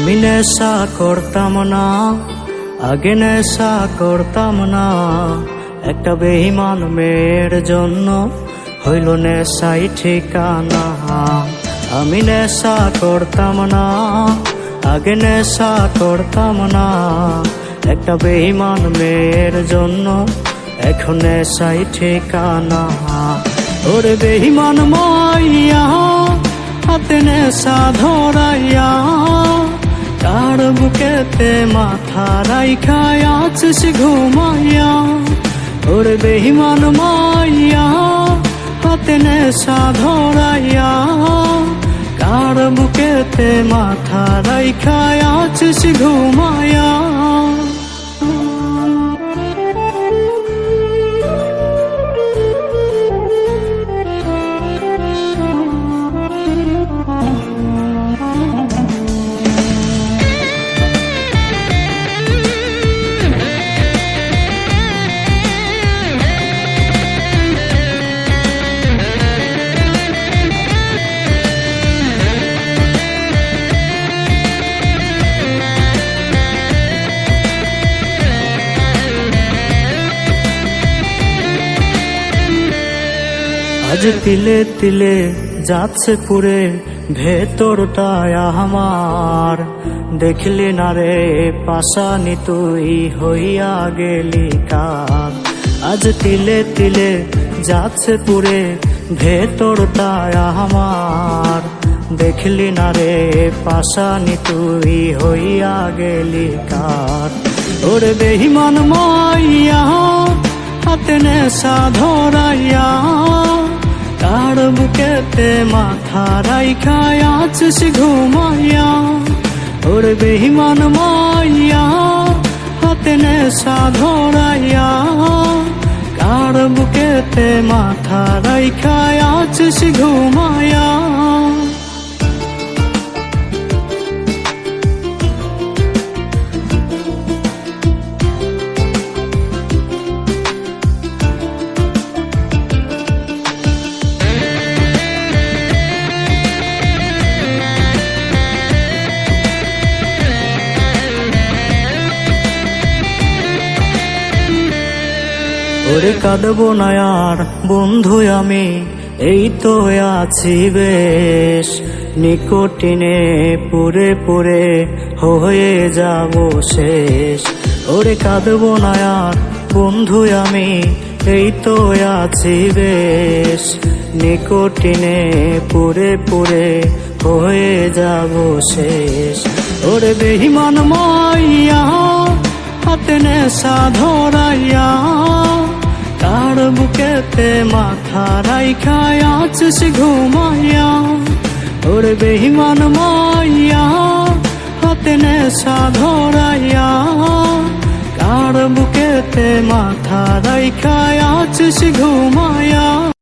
আমি নেশা করতাম না, আগে নেশা করতাম না। একটা বেঈমান মেয়ের জন্য হইল নেশাই ঠিকানা। আমি নেশা করতাম না, আগে নেশা করতাম না। একটা বেঈমান মেয়ের জন্য এখন নেশাই ঠিকানা। ওরে বেঈমান মাইয়া হাতে নেশা ধরাইয়া, কার বুকেতে মাথা রাইখা আছিস ঘুমাইয়া। ওরে বেঈমান মাইয়া হাতে নেশা ধরাইয়া, কার বুকেতে মাথা রাইখা আছিস ঘুমাইয়া। আজ তিলে তিলে যাচ্ছে পুরে ভেতরটায় আমার। দেখলি না রে পাশানি তুই হইয়া গেলি কার। আজ তিলে তিলে যাচ্ছে পুরে ভেতরটায় আমার। দেখলি না রে পাশানি তুই হইয়া গেলি কার। ওরে বেঈমান মাইয়া হাতে নেশা ধরাইয়া, কার বুকেতে মাথা রাইখা আছিস ঘুমাইয়া। ওরে বেঈমান মাইয়া হাতে নেশা ধরাইয়া, কার বুকেতে মাথা রাইখা আছিস ঘুমাইয়া। ওরে কাঁদবো না আর বন্ধু আমি, এই তো আছি বেশ। নিকোটিনে পুরে পুরে হয়ে যাব শেষ। ওরে কাঁদবো না আর বন্ধু আমি, এই তো আছি বেশ। নিকোটিনে পুরে পুরে হয়ে যাব শেষ। ওরে বেঈমান মাইয়া হাতে নেশা ধরাইয়া, কার বুকেতে মাথা রাইখা আছিস ঘুমাইয়া। ওরে বেঈমান মাইয়া হাতে নেশা ধরাইয়া, কার বুকেতে মাথা রাইখা আছিস ঘুমাইয়া।